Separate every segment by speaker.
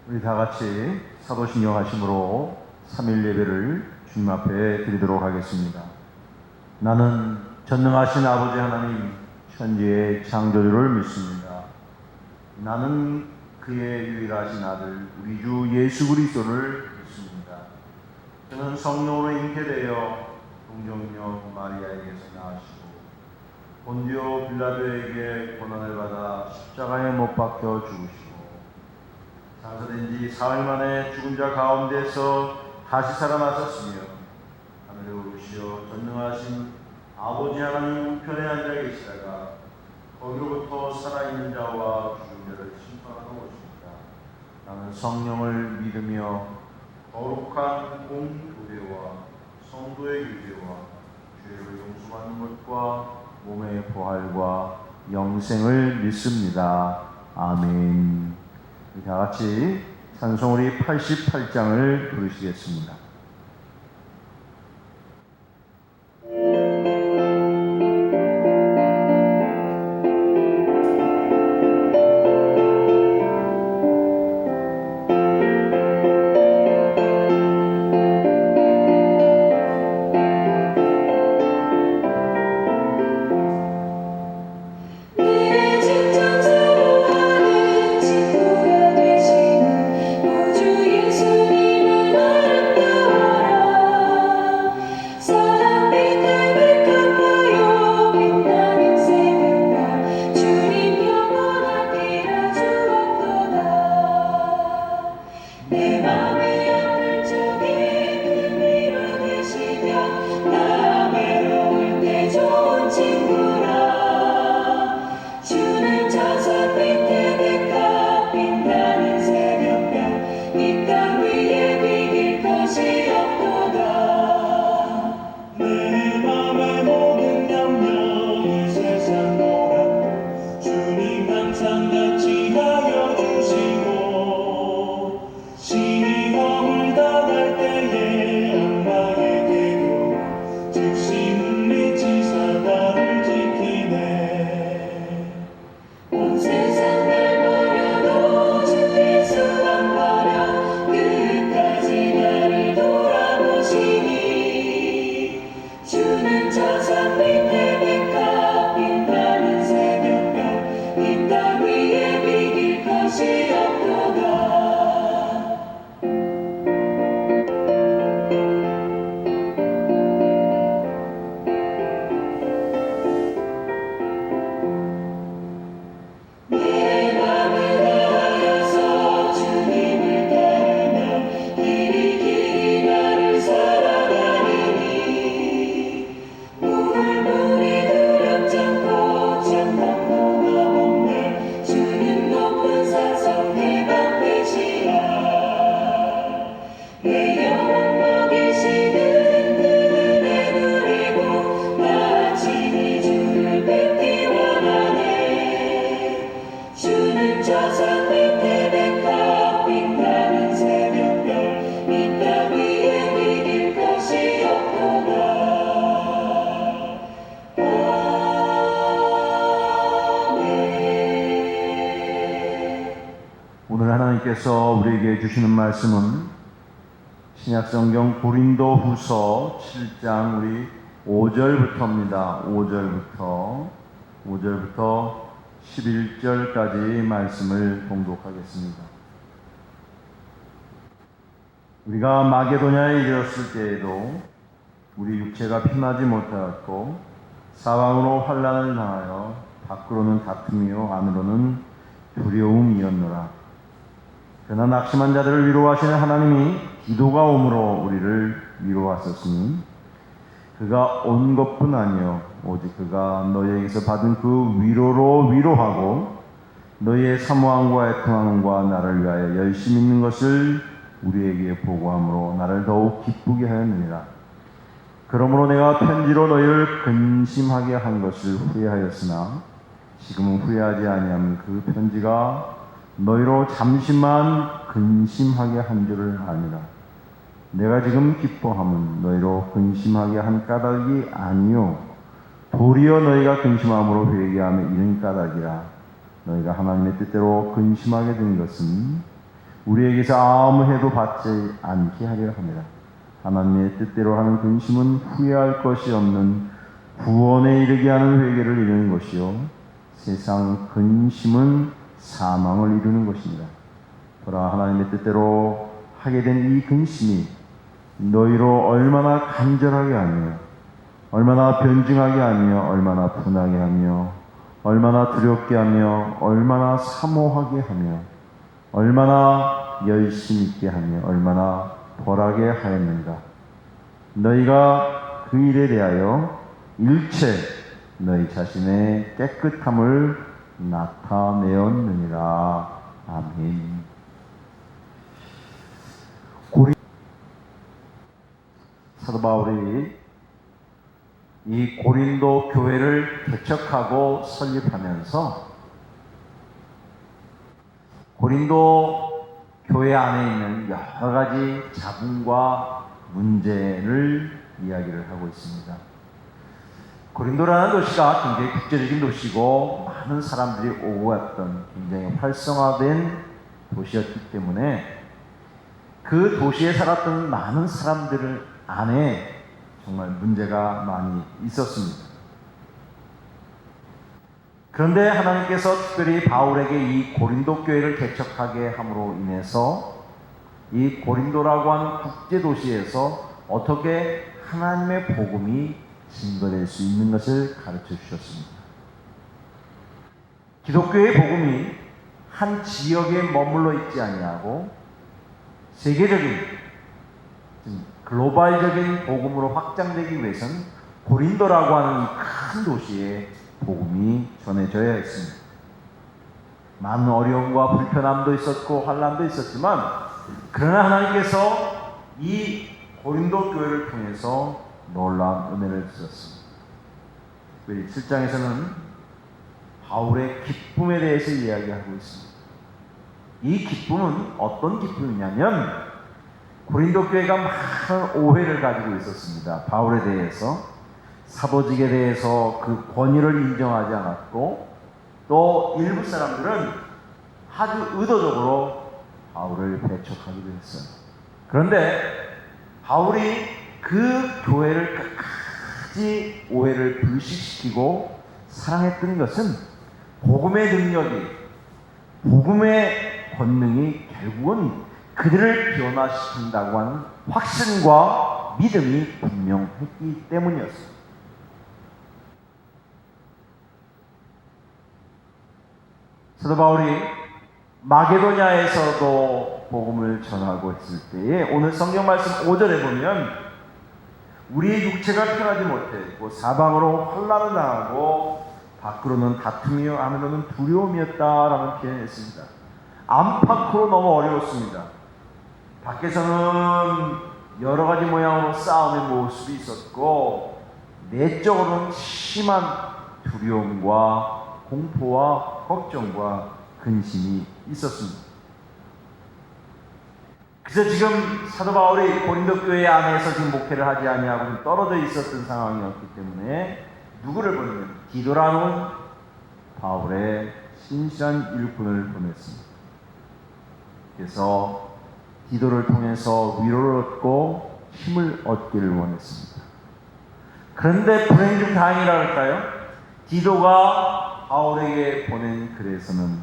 Speaker 1: 우리 다 같이 사도신경 하심으로 3일 예배를 주님 앞에 드리도록 하겠습니다. 나는 전능하신 아버지 하나님 천지의 창조주를 믿습니다. 나는 그의 유일하신 아들 우리 주 예수 그리스도를 믿습니다. 그는 성령으로 잉태되어 동정녀 마리아에게서 나으시고 본디오 빌라도에게 고난을 받아 십자가에 못 박혀 죽으시고 장사된 지 사흘 만에 죽은 자 가운데서 다시 살아나셨으며 하늘에 오르시어 전능하신 아버지 하나님 우편에 앉아 계시다가 거기로부터 살아있는 자와 죽은 자를 심판하러 오십니다. 나는 성령을 믿으며 거룩한 공교회와 성도의 유죄와 죄를 용서받는 것과 몸의 부활과 영생을 믿습니다. 아멘. 다 같이 찬송우리 88장을 부르시겠습니다. 오늘 하나님께서 우리에게 주시는 말씀은 신약성경 고린도후서 7장 우리 5절부터입니다. 5절부터 11절까지 말씀을 봉독하겠습니다. 우리가 마게도냐에 이르렀을 때에도 우리 육체가 피나지 못하였고 사방으로 환난을 당하여 밖으로는 다툼이요 안으로는 두려움이었노라. 그러나 낙심한 자들을 위로하시는 하나님이 기도가 오므로 우리를 위로하셨으니 그가 온 것뿐 아니요 오직 그가 너희에게서 받은 그 위로로 위로하고 너희의 사모함과 애통함과 나를 위하여 열심히 있는 것을 우리에게 보고함으로 나를 더욱 기쁘게 하였느니라. 그러므로 내가 편지로 너희를 근심하게 한 것을 후회하였으나 지금은 후회하지 아니하면 그 편지가 너희로 잠시만 근심하게 한 줄을 아니라 내가 지금 기뻐함은 너희로 근심하게 한 까닭이 아니요 도리어 너희가 근심함으로 회개함에 이른 까닭이라. 너희가 하나님의 뜻대로 근심하게 된 것은 우리에게서 아무 해도 받지 않게 하려 합니다. 하나님의 뜻대로 하는 근심은 후회할 것이 없는 구원에 이르게 하는 회개를 이루는 것이요 세상 근심은 사망을 이루는 것입니다. 보라, 하나님의 뜻대로 하게 된 이 근심이 너희로 얼마나 간절하게 하며 얼마나 변증하게 하며 얼마나 분하게 하며 얼마나 두렵게 하며 얼마나 사모하게 하며 얼마나 열심 있게 하며 얼마나 벌하게 하였는가. 너희가 그 일에 대하여 일체 너희 자신의 깨끗함을 나타내었느니라. 아멘. 사도 바울이 이 고린도 교회를 개척하고 설립하면서 고린도 교회 안에 있는 여러 가지 자분과 문제를 이야기를 하고 있습니다. 고린도라는 도시가 굉장히 국제적인 도시고 많은 사람들이 오고 갔던 굉장히 활성화된 도시였기 때문에 그 도시에 살았던 많은 사람들 안에 정말 문제가 많이 있었습니다. 그런데 하나님께서 특별히 바울에게 이 고린도 교회를 개척하게 함으로 인해서 이 고린도라고 하는 국제도시에서 어떻게 하나님의 복음이 증거될 수 있는 것을 가르쳐 주셨습니다. 기독교의 복음이 한 지역에 머물러 있지 아니하고 세계적인 글로벌적인 복음으로 확장되기 위해서는 고린도라고 하는 이 큰 도시에 복음이 전해져야 했습니다. 많은 어려움과 불편함도 있었고 환난도 있었지만 그러나 하나님께서 이 고린도 교회를 통해서 놀라운 은혜를 주셨습니다. 특별히 7장에서는 바울의 기쁨에 대해서 이야기하고 있습니다. 이 기쁨은 어떤 기쁨이냐면 고린도 교회가 많은 오해를 가지고 있었습니다. 바울에 대해서, 사도직에 대해서 그 권위를 인정하지 않았고 또 일부 사람들은 아주 의도적으로 바울을 배척하기도 했어요. 그런데 바울이 그 교회를 끝까지 오해를 불식시키고 사랑했던 것은 복음의 능력이, 복음의 권능이 결국은 그들을 변화시킨다고 하는 확신과 믿음이 분명했기 때문이었습니다. 사도 바울이 마게도냐에서도 복음을 전하고 있을 때에 오늘 성경 말씀 5절에 보면 우리의 육체가 편하지 못했고 사방으로 환난을 당하고 밖으로는 다툼이요 안으로는 두려움이었다라는 표현을 했습니다. 안팎으로 너무 어려웠습니다. 밖에서는 여러 가지 모양으로 싸움의 모습이 있었고 내적으로는 심한 두려움과 공포와 걱정과 근심이 있었습니다. 그래서 지금 사도 바울이 고린도 교회 안에서 지금 목회를 하지 아니하고 떨어져 있었던 상황이었기 때문에 누구를 보내면 디도라는 바울의 신실한 일꾼을 보냈습니다. 그래서 디도를 통해서 위로를 얻고 힘을 얻기를 원했습니다. 그런데 불행 중 다행이라 할까요? 디도가 바울에게 보낸 글에서는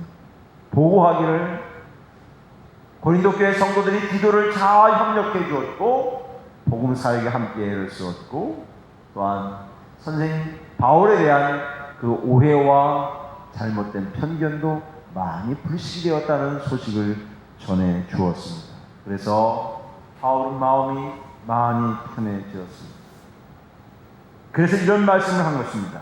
Speaker 1: 보고하기를 고린도 교회 성도들이 디도를 잘 협력해 주었고 복음 사역에 함께 애를 쓰었고 또한 선생님 바울에 대한 그 오해와 잘못된 편견도 많이 불식되었다는 소식을 전해 주었습니다. 그래서 바울은 마음이 많이 편해졌습니다. 그래서 이런 말씀을 한 것입니다.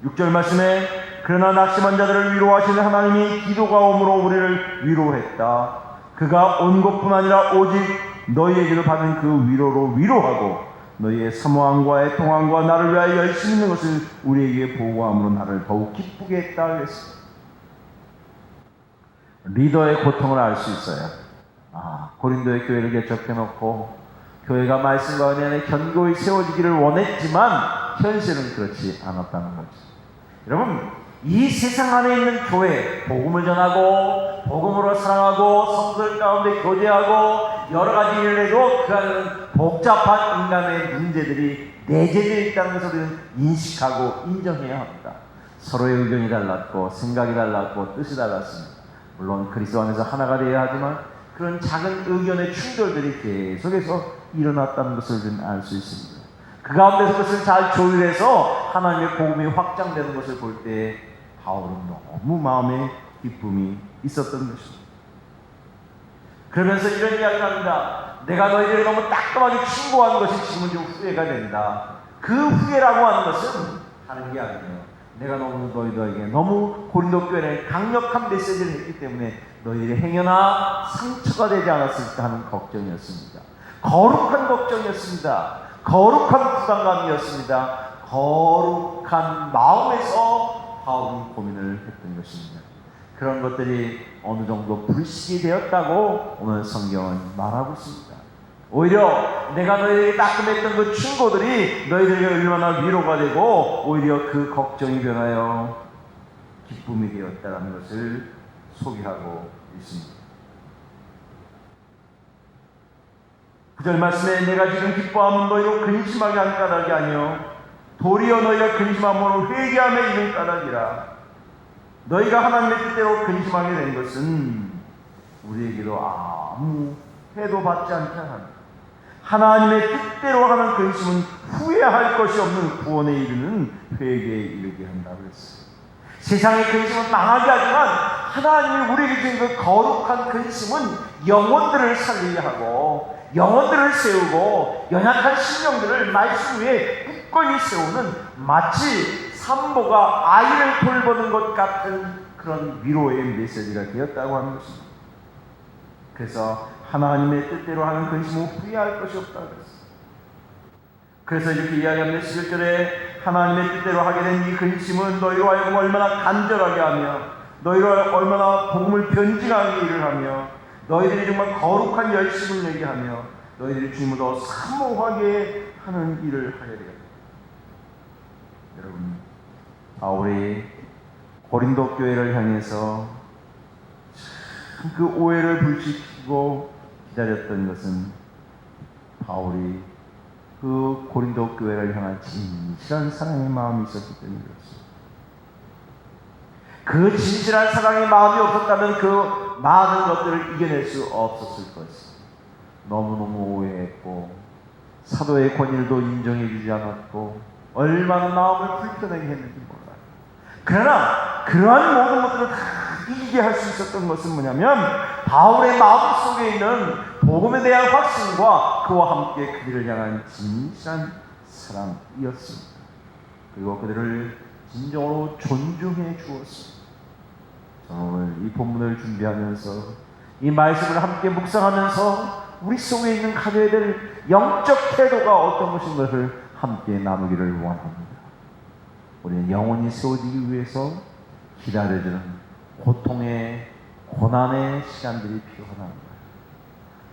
Speaker 1: 6절 말씀에 그러나 낙심한 자들을 위로하시는 하나님이 기도가 오므로 우리를 위로했다. 그가 온 것뿐 아니라 오직 너희에게도 받은 그 위로로 위로하고 너희의 사모함과 애통함과 나를 위하여 열심히 있는 것을 우리에게 보고함으로 나를 더욱 기쁘게 했다 그랬습니다. 리더의 고통을 알 수 있어요. 고린도의 교회를 개척해놓고 교회가 말씀과 은혜 안에 견고히 세워지기를 원했지만 현실은 그렇지 않았다는 거죠. 여러분, 이 세상 안에 있는 교회, 복음을 전하고 복음으로 사랑하고 성도들 가운데 가운데 교제하고 여러 가지 일을 해도 그 안에는 복잡한 인간의 문제들이 내재되어 있다는 것을 우리는 인식하고 인정해야 합니다. 서로의 의견이 달랐고 생각이 달랐고 뜻이 달랐습니다. 물론 그리스도 안에서 하나가 되어야 하지만 그런 작은 의견의 충돌들이 계속해서 일어났다는 것을 우리는 알 수 있습니다. 그 가운데서 그것을 잘 조율해서 하나님의 복음이 확장되는 것을 볼 때 바울은 너무 마음에 기쁨이 있었던 것입니다. 그러면서 이런 이야기를 합니다. 내가 너희들을 너무 따끔하게 충고한 것이 지금은 좀 후회가 된다. 그 후회라고 하는 것은 다른 게 아니에요. 내가 너무 너희들에게 너무 고린도 교회에 강력한 메시지를 했기 때문에 너희들의 행여나 상처가 되지 않았을까 하는 걱정이었습니다. 거룩한 걱정이었습니다. 거룩한 부담감이었습니다. 거룩한 마음에서 바울은 고민을 했던 것입니다. 그런 것들이 어느 정도 불식이 되었다고 오늘 성경은 말하고 있습니다. 오히려 내가 너희에게 따끔했던 그 충고들이 너희들에게 얼마나 위로가 되고 오히려 그 걱정이 변하여 기쁨이 되었다는 것을 소개하고 있습니다. 9절 말씀에 내가 지금 기뻐함은 너희로 근심하게 한 까닭이 아니요 도리어 너희가 근심함으로 회개함에 이른 까닭이라. 너희가 하나님의 뜻대로 근심하게 된 것은 우리에게도 아무 해도 받지 않게 합니다. 하나님의 뜻대로 하는 근심은 후회할 것이 없는 구원에 이르는 회개에 이르게 한다고 했어요. 세상의 근심은 망하게 하지만 하나님이 우리에게 주신 그 거룩한 근심은 영혼들을 살리게 하고 영혼들을 세우고 연약한 심령들을 말씀 위에 굳건히 세우는 마치 산모가 아이를 돌보는 것 같은 그런 위로의 메시지가 되었다고 하는 것입니다. 그래서 하나님의 뜻대로 하는 근심은 후회할 것이 없다고 했어요. 그래서 이렇게 이야기하면 11절에 하나님의 뜻대로 하게 된 이 근심은 너희로 하여금 얼마나 간절하게 하며 너희로 얼마나 복음을 변증하게 일을 하며 너희들이 정말 거룩한 열심을 내게 하며 너희들이 주님을 더 사모하게 하는 일을 하게 되겠다. 여러분, 바울이 고린도 교회를 향해서 그 오해를 불식시키고 기다렸던 것은 바울이 그 고린도 교회를 향한 진실한 사랑의 마음이 있었기 때문이었습니다. 그 진실한 사랑의 마음이 없었다면 그 많은 것들을 이겨낼 수 없었을 것입니다. 너무너무 오해했고 사도의 권위도 인정해주지 않았고 얼마나 마음을 불편하게 했는지 몰라요. 그러나 그러한 모든 것들을 다 이기게 할 수 있었던 것은 뭐냐면 바울의 마음속에 있는 복음에 대한 확신과 그와 함께 그들을 향한 진실한 사랑이었습니다. 그리고 그들을 진정으로 존중해 주었습니다. 저는 오늘 이 본문을 준비하면서 이 말씀을 함께 묵상하면서 우리 속에 있는 가져야 될 영적 태도가 어떤 것인 것을 함께 나누기를 원합니다. 우리는 영혼이 세워지기 위해서 기다려주는 고통의 고난의 시간들이 필요합니다.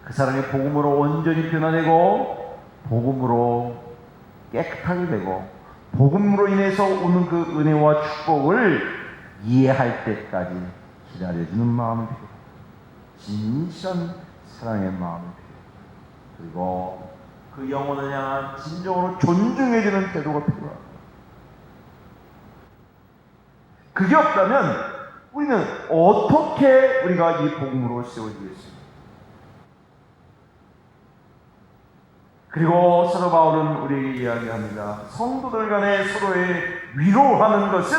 Speaker 1: 그 사람이 복음으로 온전히 변화되고 복음으로 깨끗하게 되고 복음으로 인해서 오는 그 은혜와 축복을 이해할 때까지 기다려주는 마음이 필요합니다. 진실한 사랑의 마음이 필요합니다. 그리고 그 영혼을 향한 진정으로 존중해주는 태도가 필요합니다. 그게 없다면 우리는 어떻게 우리가 이 복음으로 세워지겠습니까? 그리고 사도 바울은 우리에게 이야기합니다. 성도들 간에 서로의 위로하는 것은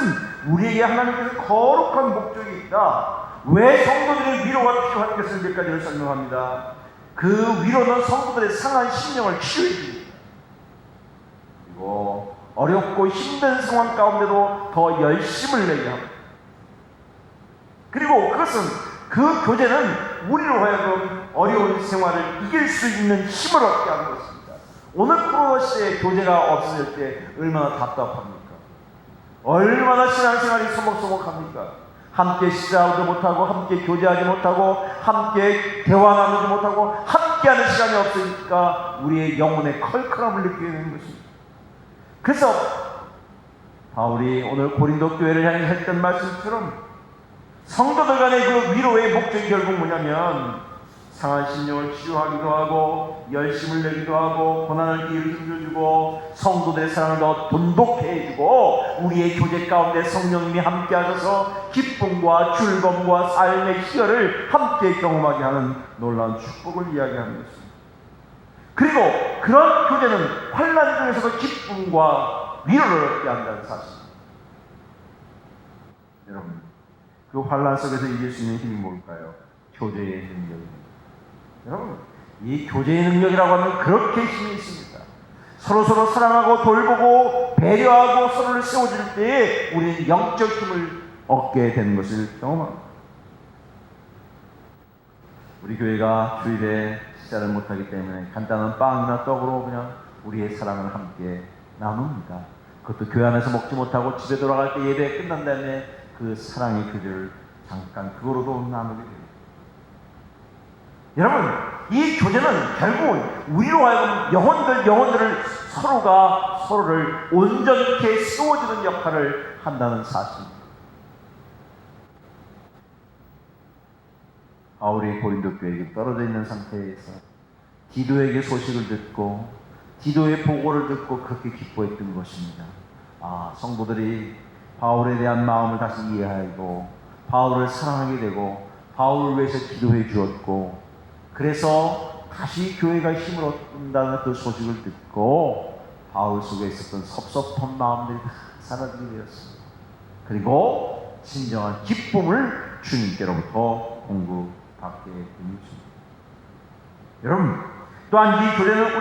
Speaker 1: 우리에게 하나님께서 거룩한 목적이 있다. 왜 성도들의 위로가 필요한 것을 몇 가지를 설명합니다. 그 위로는 성도들의 상한 심령을 치유해 줍니다. 그리고 어렵고 힘든 상황 가운데도 더 열심을 내게 합니다. 그리고 그것은 그 교제는 우리로 하여금 어려운 생활을 이길 수 있는 힘을 얻게 하는 것입니다. 오늘 코로나 시대에 교제가 없어질 때 얼마나 답답합니까? 얼마나 신앙생활이 서먹서먹합니까? 함께 식사하지 못하고 함께 교제하지 못하고 함께 대화 나누지 못하고 함께하는 시간이 없으니까 우리의 영혼의 컬컬함을 느끼게 되는 것입니다. 그래서 바울이 오늘 고린도 교회를 향해 했던 말씀처럼 성도들 간의 그 위로의 목적이 결국 뭐냐면 상한 심령을 치유하기도 하고 열심을 내기도 하고 고난을 이기를 힘줘주고 성도들의 사랑을 더 돈독해 해주고 우리의 교제 가운데 성령님이 함께 하셔서 기쁨과 즐거움과 삶의 희열을 함께 경험하게 하는 놀라운 축복을 이야기하는 것입니다. 그리고 그런 교제는 환난 중에서도 기쁨과 위로를 얻게 한다는 사실입니다. 여러분, 그 환난 속에서 이길 수 있는 힘이 뭘까요? 교제의 능력입니다. 여러분, 이 교제의 능력이라고 하면 그렇게 힘이 있습니다. 서로서로 사랑하고 돌보고 배려하고 서로를 세워줄 때에 우리는 영적 힘을 얻게 되는 것을 경험합니다. 우리 교회가 주일에 식사를 못하기 때문에 간단한 빵이나 떡으로 그냥 우리의 사랑을 함께 나눕니다. 그것도 교회 안에서 먹지 못하고 집에 돌아갈 때 예배 끝난 다음에 그 사랑의 교제를 잠깐 그거로도 나누게 됩니다. 여러분, 이 교제는 결국은 우리로 하여금 영혼들을 서로가 서로를 온전케 세워주는 역할을 한다는 사실입니다. 바울이 고린도 교회에 떨어져 있는 상태에서 디도에게 소식을 듣고 디도의 보고를 듣고 그렇게 기뻐했던 것입니다. 성도들이 바울에 대한 마음을 다시 이해하고 바울을 사랑하게 되고 바울을 위해서 기도해 주었고 그래서 다시 교회가 힘을 얻는다는 그 소식을 듣고 바울 속에 있었던 섭섭한 마음들이 다 사라지게 되었습니다. 그리고 진정한 기쁨을 주님께로부터 공급받게 된 것입니다. 여러분, 또한 이 교회는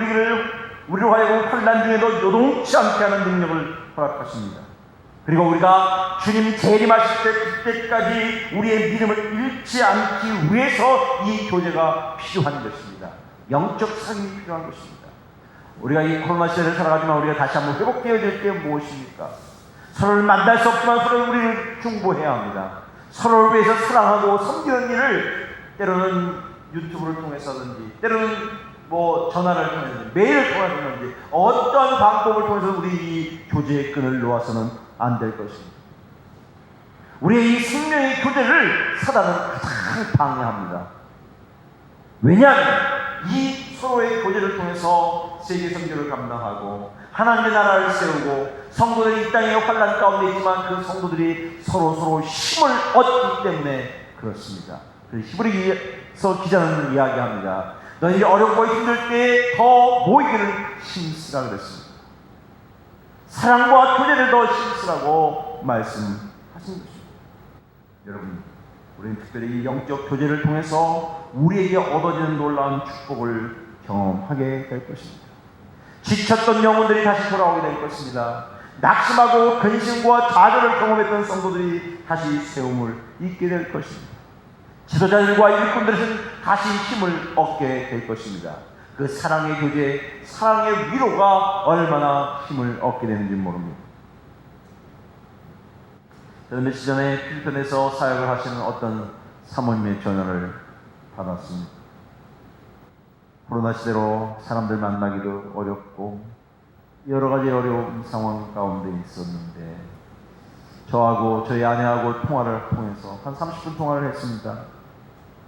Speaker 1: 우리로 하여금 환난 중에도 요동치 않게 하는 능력을 허락하십니다. 그리고 우리가 주님 재림하실 때 그때까지 우리의 믿음을 잃지 않기 위해서 이 교제가 필요한 것입니다. 영적 사랑이 필요한 것입니다. 우리가 이 코로나 시대를 살아가지만 우리가 다시 한번 회복되어야 될 게 무엇입니까? 서로를 만날 수 없지만 서로 우리를 중보해야 합니다. 서로를 위해서 사랑하고 섬기는 일을 때로는 유튜브를 통해서든지 때로는 전화를 통해서든지 메일을 통해서든지 어떤 방법을 통해서 우리 이 교제의 끈을 놓아서는 안 될 것입니다. 우리의 이 생명의 교제를 사단은 가장 방해합니다. 왜냐하면 이 서로의 교제를 통해서 세계 선교를 감당하고 하나님의 나라를 세우고 성도들이 이 땅의 환난 가운데 있지만 그 성도들이 서로 힘을 얻기 때문에 그렇습니다. 그래서 히브리서 기자는 이야기합니다. 너희들이 어렵고 힘들 때에 더 모이기를 힘쓰라 그랬습니다. 사랑과 교제를 더 힘쓰라고 말씀하신 것입니다. 여러분, 우리는 특별히 이 영적 교제를 통해서 우리에게 얻어지는 놀라운 축복을 경험하게 될 것입니다. 지쳤던 영혼들이 다시 돌아오게 될 것입니다. 낙심하고 근심과 좌절을 경험했던 성도들이 다시 세움을 잊게 될 것입니다. 지도자들과 일꾼들은 다시 힘을 얻게 될 것입니다. 그 사랑의 교제, 사랑의 위로가 얼마나 힘을 얻게 되는지 모릅니다. 저는 며칠 전에 필리핀에서 사역을 하시는 어떤 사모님의 전화를 받았습니다. 코로나 시대로 사람들 만나기도 어렵고 여러 가지 어려운 상황 가운데 있었는데 저하고 저희 아내하고 통화를 통해서 한 30분 통화를 했습니다.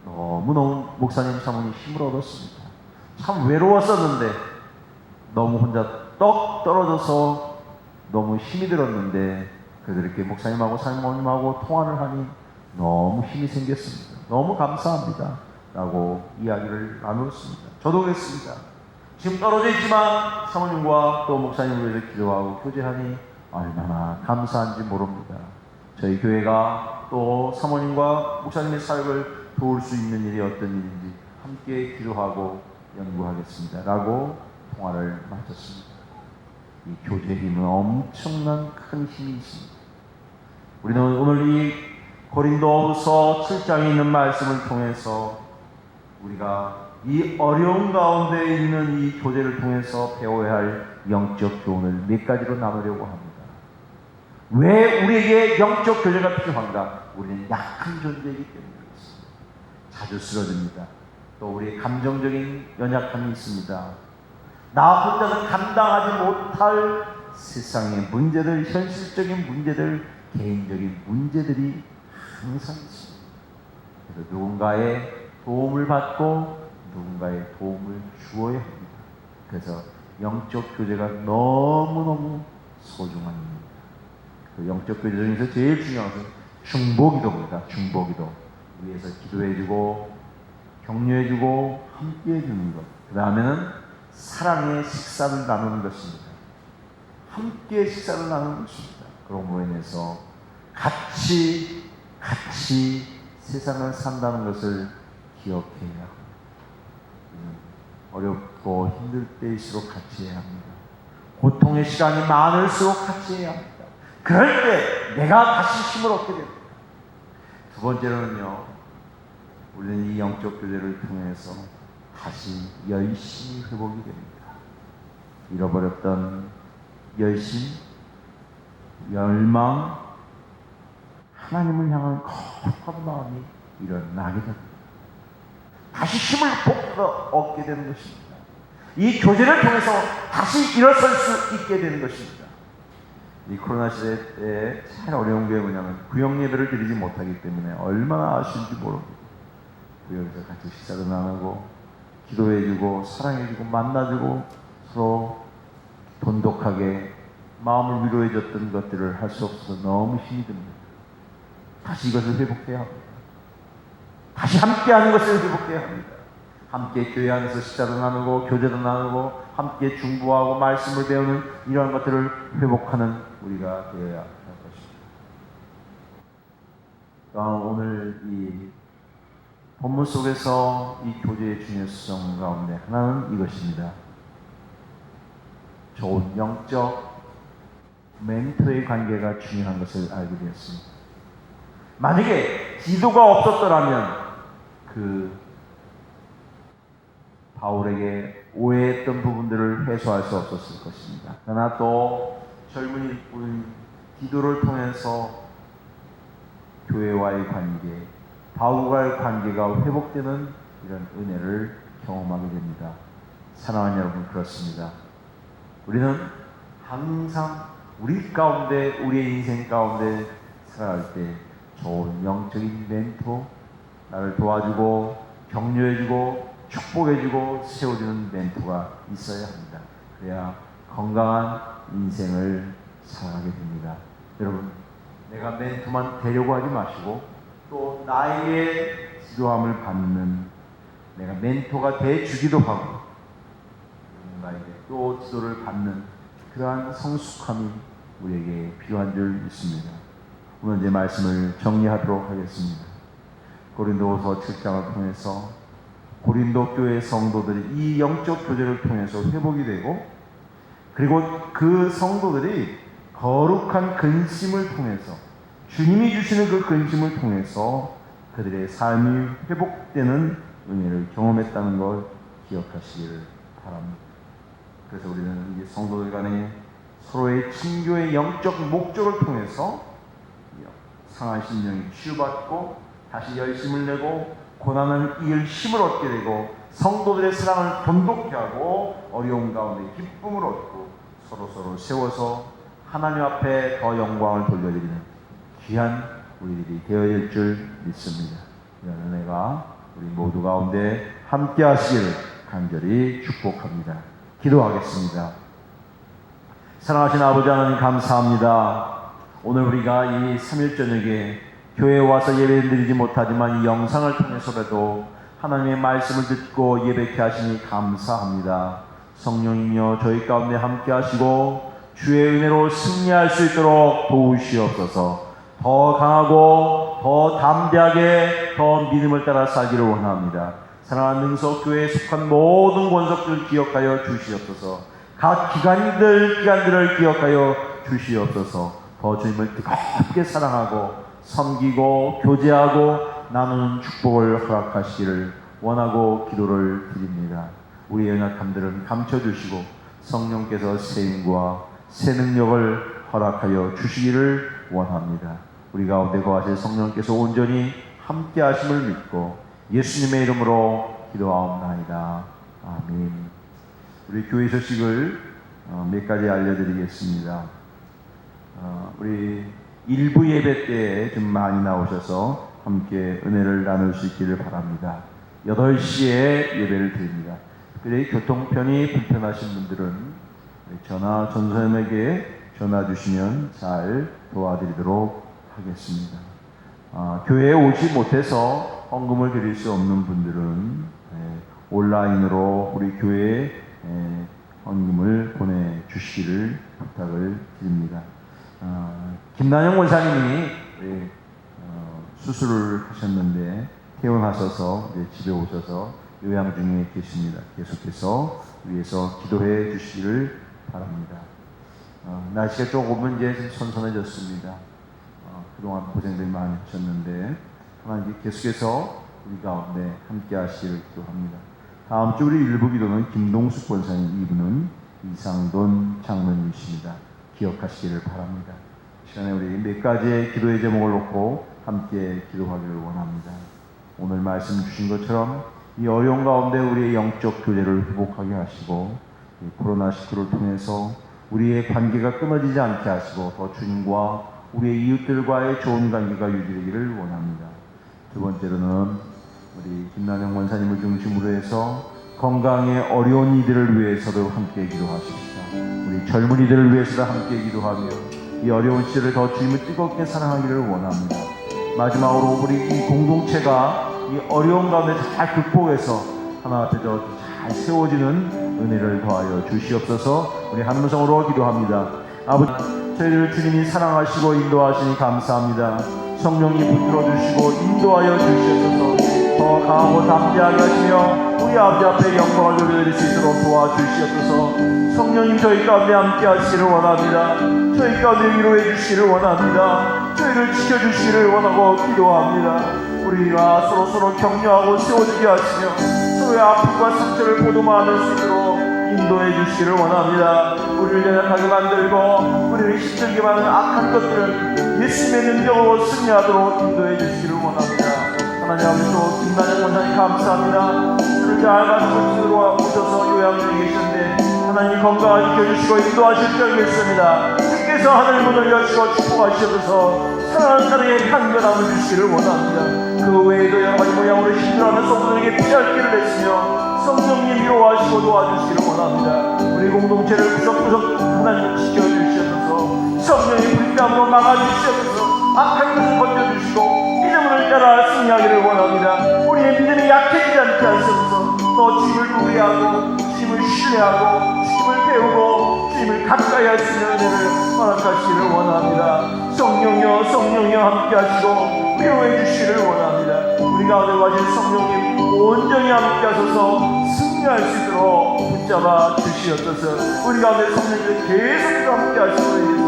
Speaker 1: 너무너무 목사님 사모님 힘을 얻었습니다. 참 외로웠었는데 너무 혼자 떡 떨어져서 너무 힘이 들었는데 그래도 이렇게 목사님하고 사모님하고 통화를 하니 너무 힘이 생겼습니다. 너무 감사합니다 라고 이야기를 나누었습니다. 저도 그랬습니다. 지금 떨어져 있지만 사모님과 또 목사님을 위해서 기도하고 교제하니 얼마나 감사한지 모릅니다. 저희 교회가 또 사모님과 목사님의 사역을 도울 수 있는 일이 어떤 일인지 함께 기도하고 연구하겠습니다 라고 통화를 마쳤습니다. 이 교제의 힘은 엄청난 큰 힘이 있습니다. 우리는 오늘 이 고린도후서 7장에 있는 말씀을 통해서 우리가 이 어려운 가운데 있는 이 교제를 통해서 배워야 할 영적 교훈을 몇 가지로 나누려고 합니다. 왜 우리에게 영적 교제가 필요한가? 우리는 약한 존재이기 때문에 그렇습니다. 자주 쓰러집니다. 또 우리의 감정적인 연약함이 있습니다. 나 혼자는 감당하지 못할 세상의 문제들, 현실적인 문제들, 개인적인 문제들이 항상 있습니다. 그래서 누군가의 도움을 받고 누군가의 도움을 주어야 합니다. 그래서 영적 교제가 너무너무 소중한 일입니다. 그 영적 교제 중에서 제일 중요한 것은 중보기도입니다. 중보기도. 위에서 기도해주고 격려해주고 함께해주는 것. 그 다음에는 사랑의 식사를 나누는 것입니다. 함께 식사를 나누는 것입니다. 그런 거에 인해서 같이 세상을 산다는 것을 기억해야 합니다. 어렵고 힘들 때일수록 같이 해야 합니다. 고통의 시간이 많을수록 같이 해야 합니다. 그럴 때 내가 다시 힘을 얻게 됩니다. 두 번째로는요, 우리는 이 영적 교제를 통해서 다시 열심히 회복이 됩니다. 잃어버렸던 열심, 열망, 하나님을 향한 거룩한 마음이 일어나게 됩니다. 다시 힘을 얻게 되는 것입니다. 이 교제를 통해서 다시 일어설 수 있게 되는 것입니다. 이 코로나 시대 때 제일 어려운 게 뭐냐면 구역 예배를 드리지 못하기 때문에 얼마나 아쉬운지 모릅니다. 구역에서 같이 식사도 나누고 기도해주고 사랑해주고 만나주고 서로 돈독하게 마음을 위로해줬던 것들을 할 수 없어서 너무 힘이 듭니다. 다시 이것을 회복해야 합니다. 다시 함께하는 것을 회복해야 합니다. 함께 교회 안에서 식사도 나누고 교제도 나누고 함께 중보하고 말씀을 배우는 이런 것들을 회복하는 우리가 되어야 할 것입니다. 오늘 이 본문 속에서 이 교제의 중요성 가운데 하나는 이것입니다. 좋은 영적 멘토의 관계가 중요한 것을 알게 되었습니다. 만약에 기도가 없었더라면 바울에게 오해했던 부분들을 해소할 수 없었을 것입니다. 그러나 또 젊은이 기도를 통해서 교회와의 관계, 바울과의 관계가 회복되는 이런 은혜를 경험하게 됩니다. 사랑하는 여러분, 그렇습니다. 우리는 항상 우리 가운데, 우리의 인생 가운데 살아갈 때 좋은 영적인 멘토, 나를 도와주고 격려해주고 축복해주고 세워주는 멘토가 있어야 합니다. 그래야 건강한 인생을 살아가게 됩니다. 여러분, 내가 멘토만 되려고 하지 마시고 또 나에게 지도함을 받는 내가 멘토가 돼주기도 하고 누군가에게 또 지도를 받는 그러한 성숙함이 우리에게 필요한 줄 믿습니다. 오늘 제 말씀을 정리하도록 하겠습니다. 고린도후서 7장을 통해서 고린도 교회 성도들이 이 영적 교제를 통해서 회복이 되고, 그리고 그 성도들이 거룩한 근심을 통해서 주님이 주시는 그 근심을 통해서 그들의 삶이 회복되는 은혜를 경험했다는 걸 기억하시기를 바랍니다. 그래서 우리는 이 성도들 간에 서로의 친교의 영적 목적을 통해서 상한 심령이 치유받고 다시 열심을 내고 고난을 이길 힘을 얻게 되고 성도들의 사랑을 돈독히 하고 어려운 가운데 기쁨을 얻고 서로 세워서 하나님 앞에 더 영광을 돌려드리는 귀한 우리들이 되어야 될 줄 믿습니다. 이런 은혜가 우리 모두 가운데 함께 하시기를 간절히 축복합니다. 기도하겠습니다. 사랑하신 아버지 하나님, 감사합니다. 오늘 우리가 이 3일 저녁에 교회에 와서 예배 드리지 못하지만 이 영상을 통해서라도 하나님의 말씀을 듣고 예배케 하시니 감사합니다. 성령이며 저희 가운데 함께 하시고 주의 은혜로 승리할 수 있도록 도우시옵소서. 더 강하고 더 담대하게 더 믿음을 따라 살기를 원합니다. 사랑하는 능석교회에 속한 모든 권속들 기억하여 주시옵소서. 각 기관들을 기억하여 주시옵소서. 더 주님을 뜨겁게 사랑하고 섬기고 교제하고 나누는 축복을 허락하시기를 원하고 기도를 드립니다. 우리의 연약함들은 감춰주시고 성령께서 새 힘과 새 능력을 허락하여 주시기를 원합니다. 우리 가운데 거하실 성령께서 온전히 함께 하심을 믿고 예수님의 이름으로 기도하옵나이다. 아멘. 우리 교회 소식을 몇 가지 알려드리겠습니다. 우리 일부 예배 때에 좀 많이 나오셔서 함께 은혜를 나눌 수 있기를 바랍니다. 8시에 예배를 드립니다. 특별히 교통편이 불편하신 분들은 전선생에게 전화 주시면 잘 도와드리도록 하겠습니다. 교회에 오지 못해서 헌금을 드릴 수 없는 분들은 온라인으로 우리 교회에 헌금을 보내주시기를 부탁을 드립니다. 김난영 원사님이 수술을 하셨는데 퇴원하셔서 집에 오셔서 요양 중에 계십니다. 계속해서 위에서 기도해 주시기를 바랍니다. 날씨가 조금은 이제 선선해졌습니다. 그동안 고생들 많이 하셨는데 하나님 계속해서 우리 가운데 함께 하시기를 기도합니다. 다음 주 우리 일부 기도는 김동숙 권사님, 이분은 이상돈 장로님이십니다. 기억하시기를 바랍니다. 시간에 우리 몇 가지의 기도의 제목을 놓고 함께 기도하기를 원합니다. 오늘 말씀 주신 것처럼 이 어려운 가운데 우리의 영적 교제를 회복하게 하시고 코로나19를 통해서 우리의 관계가 끊어지지 않게 하시고 더 주님과 우리의 이웃들과의 좋은 관계가 유지되기를 원합니다. 두 번째로는 우리 김난영 원사님을 중심으로 해서 건강에 어려운 이들을 위해서도 함께 기도하십시다. 우리 젊은이들을 위해서도 함께 기도하며 이 어려운 시대를 더 주님을 뜨겁게 사랑하기를 원합니다. 마지막으로 우리 이 공동체가 이 어려운 가운데 잘 극복해서 하나 앞에 더 잘 세워지는 은혜를 더하여 주시옵소서. 우리 한 음성으로 기도합니다. 아버지, 저희를 주님이 사랑하시고 인도하시니 감사합니다. 성령님 붙들어 주시고 인도하여 주시옵소서. 더 강하고 담대하게 하시며 우리 아버지 앞에 영광을 돌려드릴 수 있도록 도와주시옵소서. 성령님 저희 가운데 함께 하시기를 원합니다. 저희 가운데 위로해 주시기를 원합니다. 저희를 지켜주시기를 원하고 기도합니다. 우리가 서로 격려하고 세워주게 하시며 서로의 아픔과 상처를 보듬어하는 수 있도록 인도해 주시기를 원합니다. 우리를 연약하게 만들고 우리를 힘들게 만드는 악한 것들은 예수님의 능력으로 승리하도록 인도해 주시기를 원합니다. 하나님 아버지, 또 김난영 원사님 감사합니다. 그를 잘 가지고 들어와 오셔서 요양 중에 계신데 하나님 건강을 지켜주시고 인도하실 줄 믿습니다. 주께서 하늘 문을 여시고 축복하시옵소서. 사랑하는 자에게 간절함을 주시기를 원합니다. 그 외에도 여러 가지 모양으로 힘들어하는 성도들에게 피할 길을 내시며 성령님 위로하시고 도와주시기를 원합니다. 우리 공동체를 구석구석 하나님 지켜주시옵소서. 성령의 불담으로 막아주시옵소서. 악한 것을 건져주시고 믿음을 따라 승리하기를 원합니다. 우리의 믿음이 약해지지 않게 하시옵소서. 또 주님을 노래하고 주님을 신뢰하고 주님을 배우고 주님을 가까이 할 수 있는 은혜를 허락하시기를 원합니다. 성령이여 함께 하시고 위로해 주시기를 원합니다. 우리 가운데 와진 성령님 온전히 함께 하셔서 승리할 수 있도록 붙잡아 주시옵소서. 우리 가운데 성령님을 계속 함께 하시고 위해서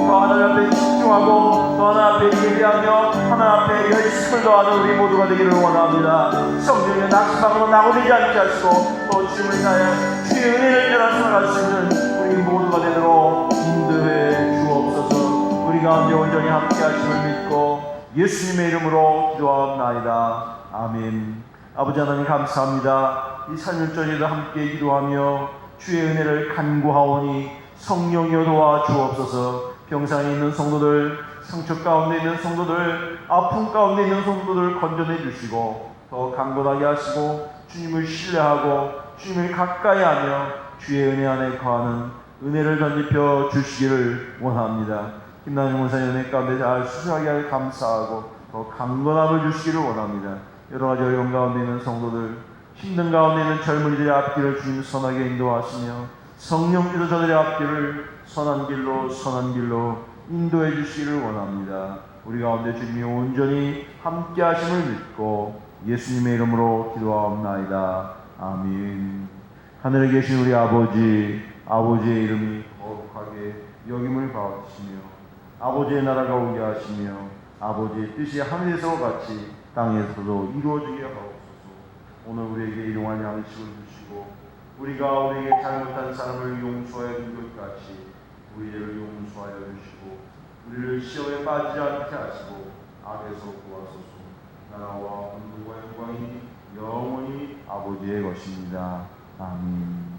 Speaker 1: 더 하나님 앞에 집중하고 더 하나님 앞에 예배하며 하나님 앞에 열심을 더하는 우리 모두가 되기를 원합니다. 성령의 낙심방으로 낙오되지 않게 하시고 또 주님을 인하여 주의 은혜를 따라 살아갈 수 있는 우리 모두가 되도록 인도해 주옵소서. 우리 가운데 온전히 함께 하심을 믿고 예수님의 이름으로 기도하옵나이다. 아멘. 아버지 하나님 감사합니다. 이 살면전에도 함께 기도하며 주의 은혜를 간구하오니 성령이여 도와 주옵소서. 병상에 있는 성도들, 상처 가운데 있는 성도들, 아픔 가운데 있는 성도들 건져내 주시고 더 강건하게 하시고 주님을 신뢰하고 주님을 가까이 하며 주의 은혜 안에 거하는 은혜를 덧입혀 주시기를 원합니다. 김난영 원사님 은혜 가운데 잘 수술하게 감사하고 더 강건함을 주시기를 원합니다. 여러 가지 어려운 가운데 있는 성도들, 힘든 가운데 있는 젊은이들의 앞길을 주님 선하게 인도하시며 성령께서 저들의 앞길을 선한 길로 인도해 주시기를 원합니다. 우리 가운데 주님이 온전히 함께 하심을 믿고 예수님의 이름으로 기도하옵나이다. 아멘. 하늘에 계신 우리 아버지의 이름이 거룩하게 여김을 받으시며 아버지의 나라가 오게 하시며 아버지의 뜻이 하늘에서 같이 땅에서도 이루어지게 하옵소서. 오늘 우리에게 일용할 양식을 주시고 우리가 우리에게 잘못한 사람을 용서하여 준 것 같이 우리를 용서하여 주시고 우리를 시험에 빠지지 않게 하시고 악에서 구하소서. 나라와 권능과 영광이 영원히 아버지의 것입니다. 아멘.